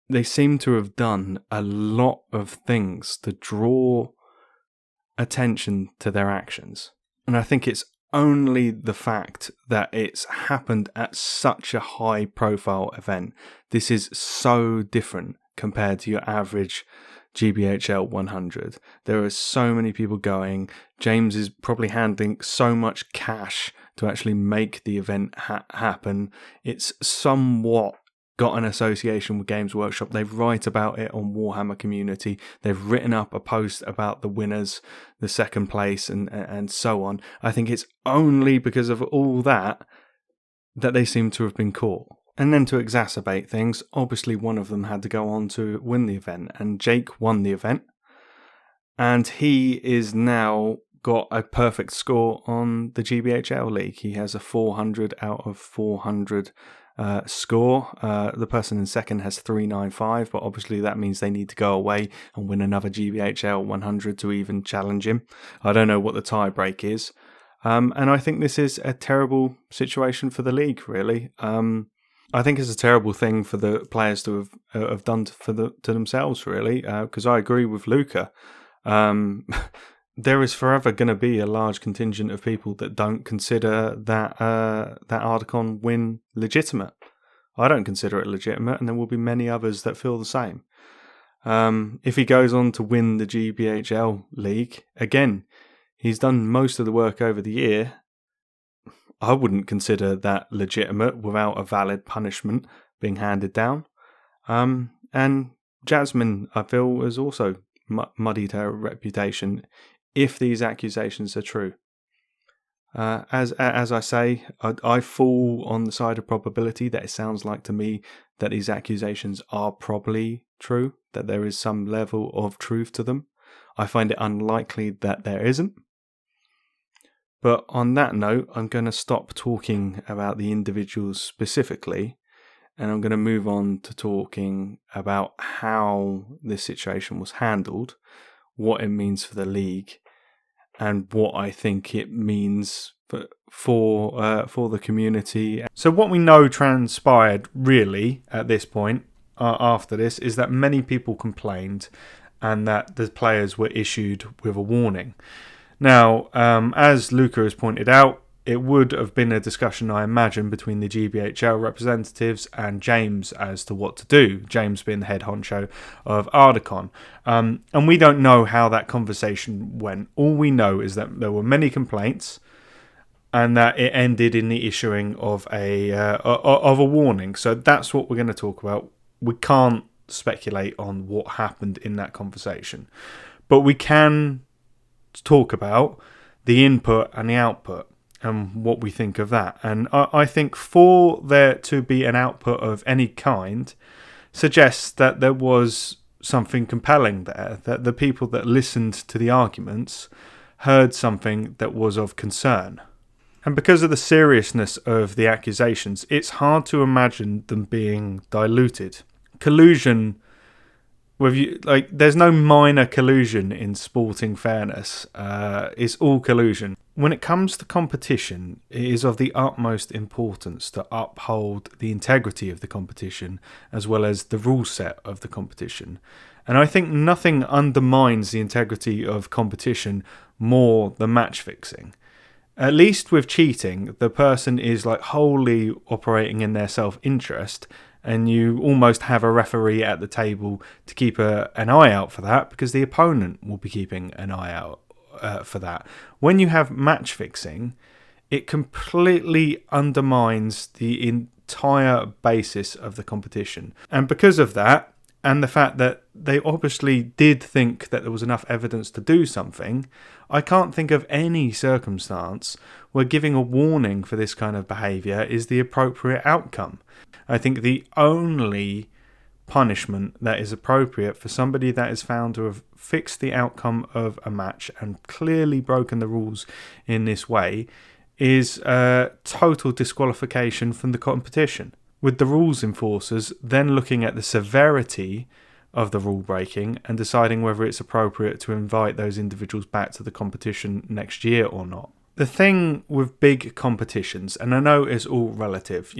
They seem to have done a lot of things to draw attention to their actions. And I think it's only the fact that it's happened at such a high profile event. This is so different compared to your average GBHL 100. There are so many people going. James is probably handling so much cash to actually make the event happen. It's somewhat got an association with Games Workshop. They write about it on Warhammer Community. They've written up a post about the winners, the second place, and so on. I think it's only because of all that they seem to have been caught. And then to exacerbate things, obviously one of them had to go on to win the event, and Jake won the event. And he is now got a perfect score on the GBHL League. He has a 400 out of 400 score. The person in second has 395, but obviously that means they need to go away and win another GBHL 100 to even challenge him. I don't know what the tie break is. And I think this is a terrible situation for the league, really. I think it's a terrible thing for the players to have done to themselves, really, because I agree with Luca. There is forever going to be a large contingent of people that don't consider that Arda-Con win legitimate. I don't consider it legitimate, and there will be many others that feel the same. If he goes on to win the GBHL League, again, he's done most of the work over the year. I wouldn't consider that legitimate without a valid punishment being handed down. And Jasmine, I feel, has also muddied her reputation if these accusations are true. As I say, I fall on the side of probability that it sounds like to me that these accusations are probably true, that there is some level of truth to them. I find it unlikely that there isn't. But on that note, I'm going to stop talking about the individuals specifically, and I'm going to move on to talking about how this situation was handled, what it means for the league, and what I think it means for the community. So what we know transpired really at this point, after this, is that many people complained and that the players were issued with a warning. Now, as Luca has pointed out, it would have been a discussion, I imagine, between the GBHL representatives and James as to what to do, James being the head honcho of Arda-Con. And we don't know how that conversation went. All we know is that there were many complaints and that it ended in the issuing of a warning. So that's what we're going to talk about. We can't speculate on what happened in that conversation, but we can talk about the input and the output and what we think of that. And I think for there to be an output of any kind suggests that there was something compelling there, that the people that listened to the arguments heard something that was of concern. And because of the seriousness of the accusations, it's hard to imagine them being diluted. Collusion, there's no minor collusion in sporting fairness. It's all collusion. When it comes to competition, it is of the utmost importance to uphold the integrity of the competition as well as the rule set of the competition. And I think nothing undermines the integrity of competition more than match fixing. At least with cheating, the person is wholly operating in their self-interest, and you almost have a referee at the table to keep an eye out for that, because the opponent will be keeping an eye out for that. When you have match fixing, it completely undermines the entire basis of the competition. And because of that, and the fact that they obviously did think that there was enough evidence to do something, I can't think of any circumstance where giving a warning for this kind of behaviour is the appropriate outcome. I think the only punishment that is appropriate for somebody that is found to have fixed the outcome of a match and clearly broken the rules in this way is total disqualification from the competition, with the rules enforcers then looking at the severity of the rule breaking and deciding whether it's appropriate to invite those individuals back to the competition next year or not. The thing with big competitions, and I know it's all relative,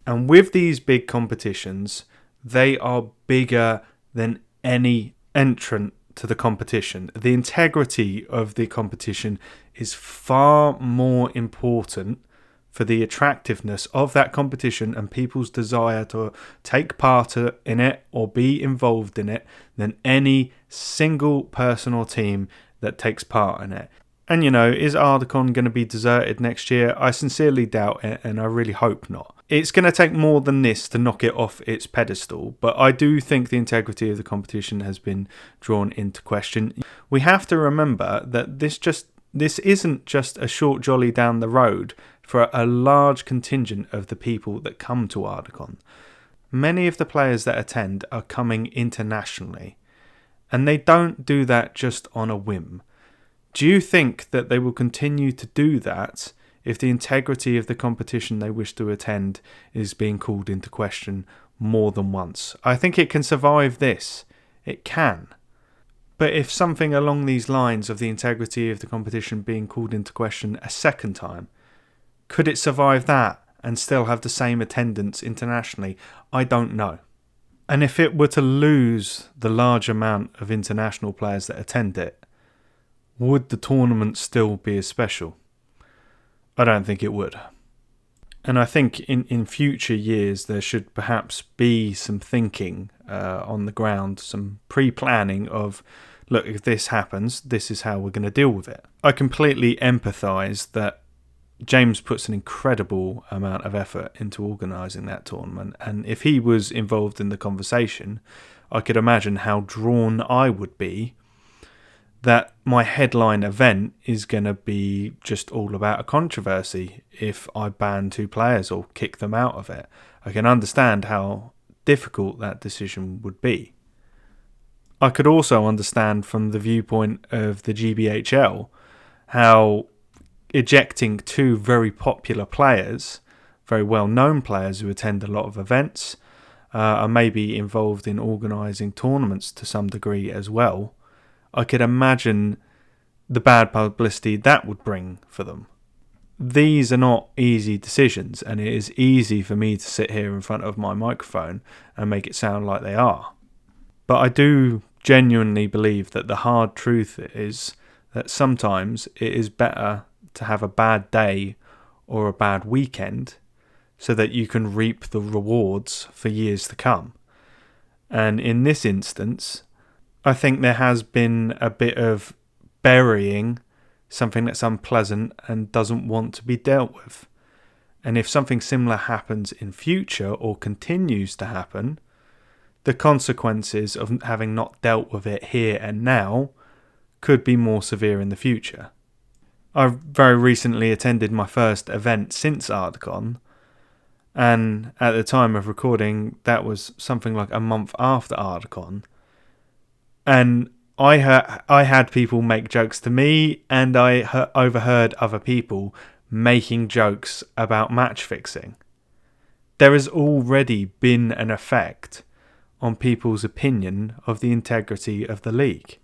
and with these big competitions, they are bigger than any entrant to the competition. The integrity of the competition is far more important for the attractiveness of that competition and people's desire to take part in it or be involved in it than any single person or team that takes part in it. And is Arda-Con going to be deserted next year? I sincerely doubt it, and I really hope not. It's going to take more than this to knock it off its pedestal, but I do think the integrity of the competition has been drawn into question. We have to remember that this isn't just a short jolly down the road for a large contingent of the people that come to Arda-Con. Many of the players that attend are coming internationally, and they don't do that just on a whim. Do you think that they will continue to do that if the integrity of the competition they wish to attend is being called into question more than once? I think it can survive this. It can. But if something along these lines of the integrity of the competition being called into question a second time, could it survive that and still have the same attendance internationally? I don't know. And if it were to lose the large amount of international players that attend it, would the tournament still be as special? I don't think it would. And I think in future years there should perhaps be some thinking on the ground, some pre-planning of, look, if this happens, this is how we're going to deal with it. I completely empathise that James puts an incredible amount of effort into organising that tournament, and if he was involved in the conversation, I could imagine how drawn I would be that my headline event is going to be just all about a controversy if I ban 2 players or kick them out of it. I can understand how difficult that decision would be. I could also understand from the viewpoint of the GBHL how ejecting 2 very popular players, very well-known players who attend a lot of events, are maybe involved in organising tournaments to some degree as well, I could imagine the bad publicity that would bring for them. These are not easy decisions, and it is easy for me to sit here in front of my microphone and make it sound like they are. But I do genuinely believe that the hard truth is that sometimes it is better to have a bad day or a bad weekend so that you can reap the rewards for years to come. And in this instance, I think there has been a bit of burying something that's unpleasant and doesn't want to be dealt with. And if something similar happens in future or continues to happen, the consequences of having not dealt with it here and now could be more severe in the future. I very recently attended my first event since Arda-Con, and at the time of recording, that was something like a month after Arda-Con. And I had people make jokes to me, and I overheard other people making jokes about match fixing. There has already been an effect on people's opinion of the integrity of the league.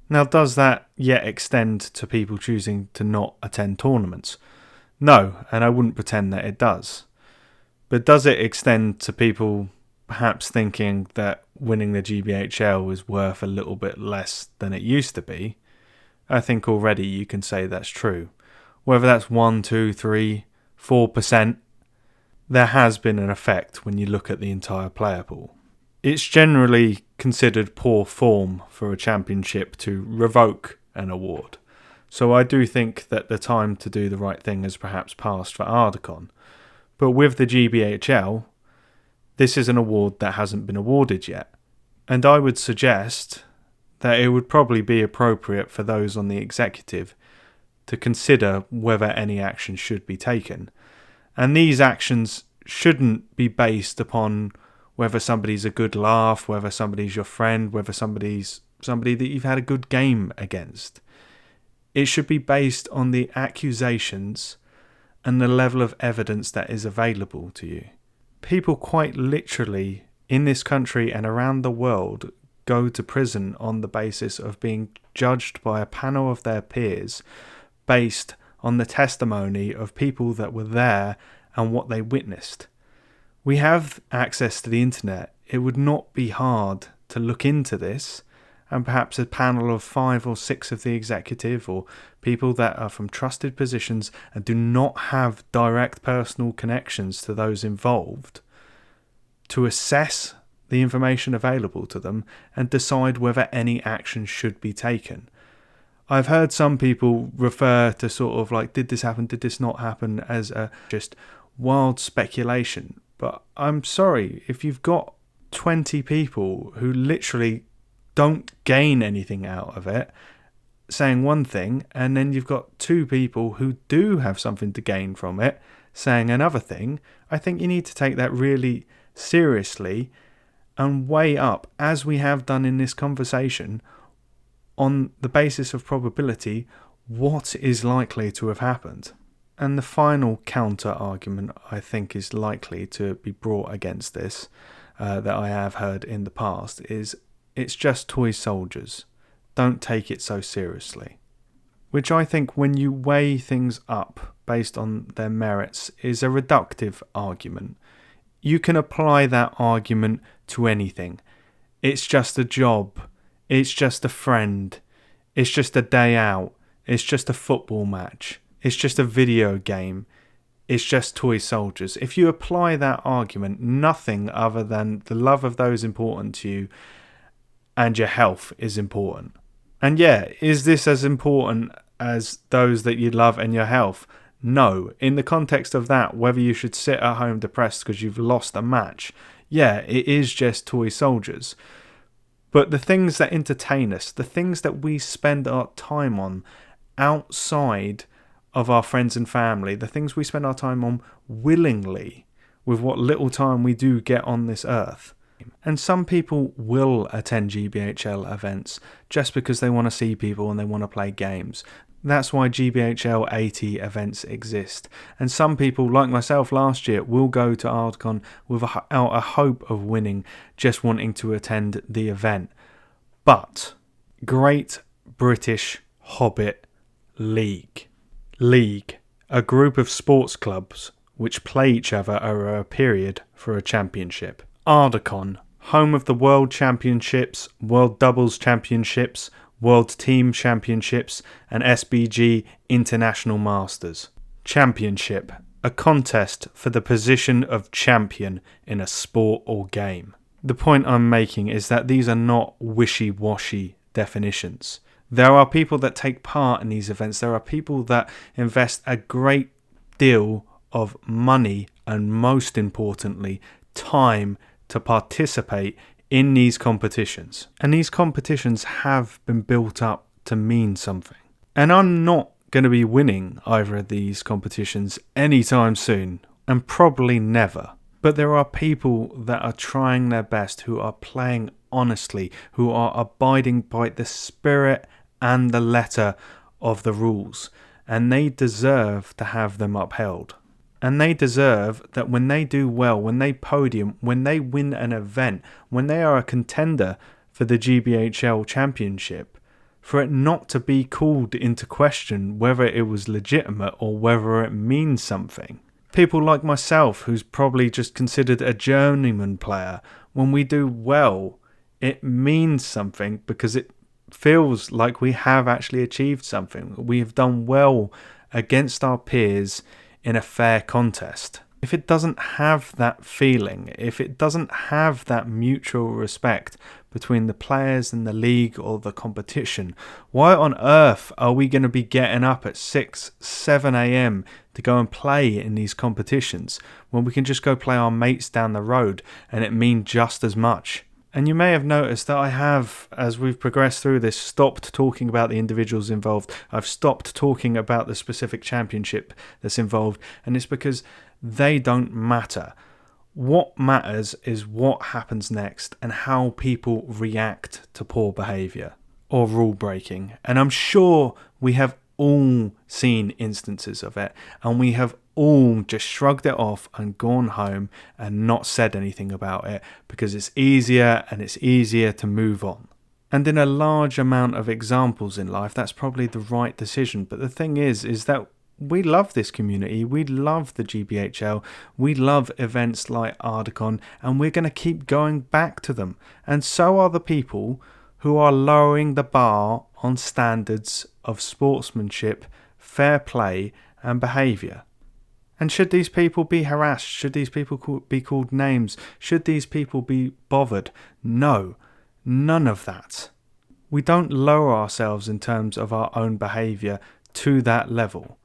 Now, does that yet extend to people choosing to not attend tournaments? No, and I wouldn't pretend that it does. But does it extend to people perhaps thinking that winning the GBHL is worth a little bit less than it used to be? I think already you can say that's true. Whether that's 1, 2, 3, 4%, there has been an effect when you look at the entire player pool. It's generally considered poor form for a championship to revoke an award. So I do think that the time to do the right thing has perhaps passed for Arda-Con. But with the GBHL, this is an award that hasn't been awarded yet. And I would suggest that it would probably be appropriate for those on the executive to consider whether any action should be taken. And these actions shouldn't be based upon whether somebody's a good laugh, whether somebody's your friend, whether somebody's somebody that you've had a good game against. It should be based on the accusations and the level of evidence that is available to you. People quite literally in this country and around the world go to prison on the basis of being judged by a panel of their peers based on the testimony of people that were there and what they witnessed. We have access to the internet. It would not be hard to look into this, and perhaps a panel of 5 or 6 of the executive or people that are from trusted positions and do not have direct personal connections to those involved to assess the information available to them and decide whether any action should be taken. I've heard some people refer to sort of like, did this happen, did this not happen, as a just wild speculation. But I'm sorry, if you've got 20 people who literally don't gain anything out of it saying one thing, and then you've got 2 people who do have something to gain from it saying another thing, I think you need to take that really seriously and weigh up, as we have done in this conversation, on the basis of probability, what is likely to have happened. And the final counter argument I think is likely to be brought against this, that I have heard in the past, is it's just toy soldiers. Don't take it so seriously. Which I think, when you weigh things up based on their merits, is a reductive argument. You can apply that argument to anything. It's just a job. It's just a friend. It's just a day out. It's just a football match. It's just a video game. It's just toy soldiers. If you apply that argument, nothing other than the love of those important to you and your health is important. And yeah, is this as important as those that you love and your health? No. In the context of that, whether you should sit at home depressed because you've lost a match, yeah, it is just toy soldiers. But the things that entertain us, the things that we spend our time on outside of our friends and family, the things we spend our time on willingly with what little time we do get on this earth. And some people will attend GBHL events just because they want to see people and they want to play games. That's why GBHL 80 events exist. And some people, like myself last year, will go to Arda-Con without a hope of winning, just wanting to attend the event. But Great British Hobbit League, a group of sports clubs which play each other over a period for a championship. Arda-Con, home of the World Championships, World Doubles Championships, World Team Championships and SBG International Masters. Championship, a contest for the position of champion in a sport or game. The point I'm making is that these are not wishy-washy definitions. There are people that take part in these events. There are people that invest a great deal of money and, most importantly, time to participate in these competitions. And these competitions have been built up to mean something. And I'm not going to be winning either of these competitions anytime soon, and probably never. But there are people that are trying their best, who are playing honestly, who are abiding by the spirit and the letter of the rules, and they deserve to have them upheld. And they deserve that when they do well, when they podium, when they win an event, when they are a contender for the GBHL Championship, for it not to be called into question whether it was legitimate or whether it means something. People like myself, who's probably just considered a journeyman player, when we do well, it means something because it feels like we have actually achieved something. We have done well against our peers in a fair contest. If it doesn't have that feeling, if it doesn't have that mutual respect between the players and the league or the competition. Why on earth are we going to be getting up at 6, 7 a.m. to go and play in these competitions when we can just go play our mates down the road and it mean just as much? And you may have noticed that I have, as we've progressed through this, stopped talking about the individuals involved. I've stopped talking about the specific championship that's involved, and it's because they don't matter. What matters is what happens next and how people react to poor behaviour or rule breaking. And I'm sure we have all seen instances of it, and we have all just shrugged it off and gone home and not said anything about it because it's easier to move on. And in a large amount of examples in life, that's probably the right decision. But the thing is that we love this community, we love the GBHL, we love events like Arda-Con, and we're going to keep going back to them. And so are the people who are lowering the bar on standards of sportsmanship, fair play and behaviour. And should these people be harassed? Should these people be called names? Should these people be bothered? No, none of that. We don't lower ourselves in terms of our own behaviour to that level.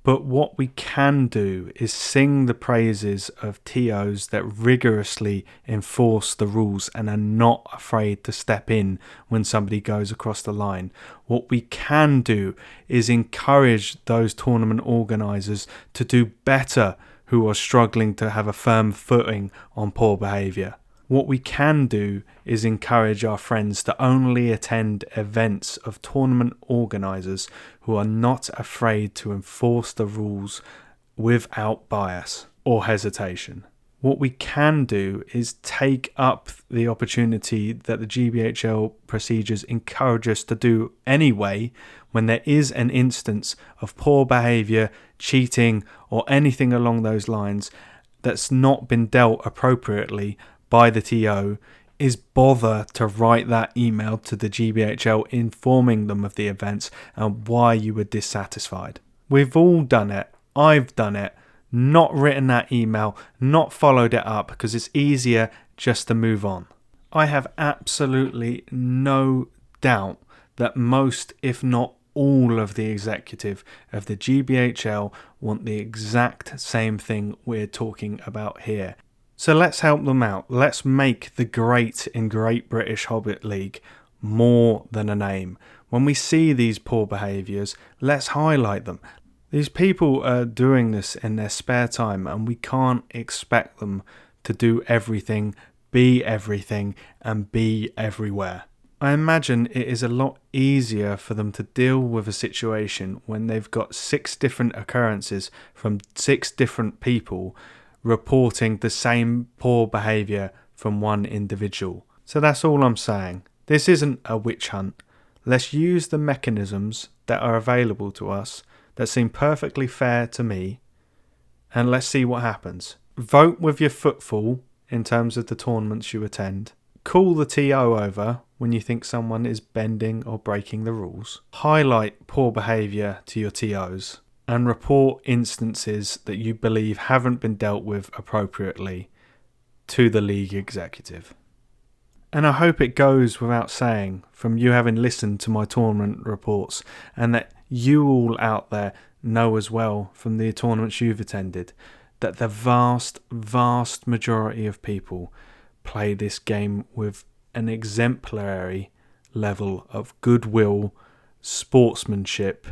But what we can do is sing the praises of TOs that rigorously enforce the rules and are not afraid to step in when somebody goes across the line. What we can do is encourage those tournament organisers to do better who are struggling to have a firm footing on poor behaviour. What we can do is encourage our friends to only attend events of tournament organisers who are not afraid to enforce the rules without bias or hesitation. What we can do is take up the opportunity that the GBHL procedures encourage us to do anyway when there is an instance of poor behaviour, cheating or anything along those lines that's not been dealt appropriately by the TO, is bother to write that email to the GBHL informing them of the events and why you were dissatisfied. We've all done it. I've done it. Not written that email, not followed it up because it's easier just to move on. I have absolutely no doubt that most, if not all of the executive of the GBHL want the exact same thing we're talking about here. So let's help them out. Let's make the great in Great British Hobbit League more than a name. When we see these poor behaviours, let's highlight them. These people are doing this in their spare time and we can't expect them to do everything, be everything and be everywhere. I imagine it is a lot easier for them to deal with a situation when they've got 6 different occurrences from 6 different people reporting the same poor behaviour from one individual. So that's all I'm saying. This isn't a witch hunt. Let's use the mechanisms that are available to us that seem perfectly fair to me, and let's see what happens. Vote with your footfall in terms of the tournaments you attend. Call the TO over when you think someone is bending or breaking the rules. Highlight poor behaviour to your TOs. And report instances that you believe haven't been dealt with appropriately to the league executive. And I hope it goes without saying from you having listened to my tournament reports and that you all out there know as well from the tournaments you've attended that the vast majority of people play this game with an exemplary level of goodwill, sportsmanship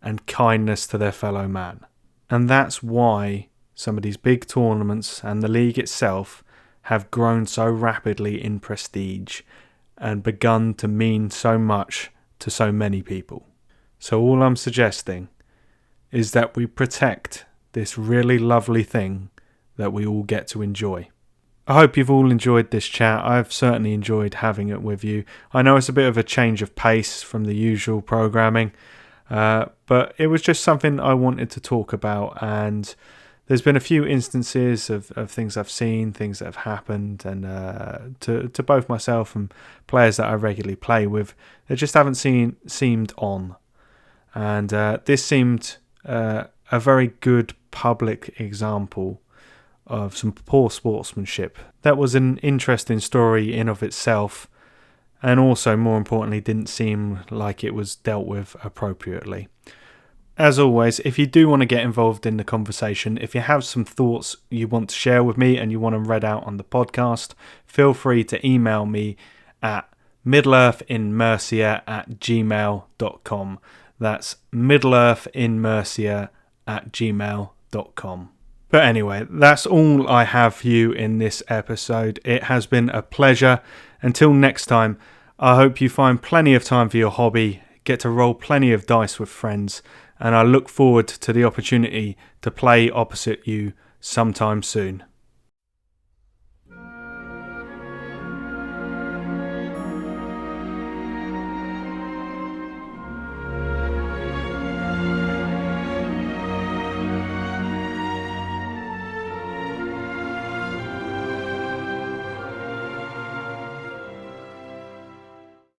and kindness to their fellow man. And that's why some of these big tournaments and the league itself have grown so rapidly in prestige and begun to mean so much to so many people. So all I'm suggesting is that we protect this really lovely thing that we all get to enjoy. I hope you've all enjoyed this chat. I've certainly enjoyed having it with you. I know it's a bit of a change of pace from the usual programming, but it was just something I wanted to talk about, and there's been a few instances of things I've seen, things that have happened, and to both myself and players that I regularly play with, they just haven't seemed on. And this seemed a very good public example of some poor sportsmanship. That was an interesting story in of itself, and also, more importantly, didn't seem like it was dealt with appropriately. As always, if you do want to get involved in the conversation, if you have some thoughts you want to share with me and you want them read out on the podcast, feel free to email me at middleearthinmercia@gmail.com. That's middleearthinmercia@gmail.com. But anyway, that's all I have for you in this episode. It has been a pleasure. Until next time, I hope you find plenty of time for your hobby, get to roll plenty of dice with friends, and I look forward to the opportunity to play opposite you sometime soon.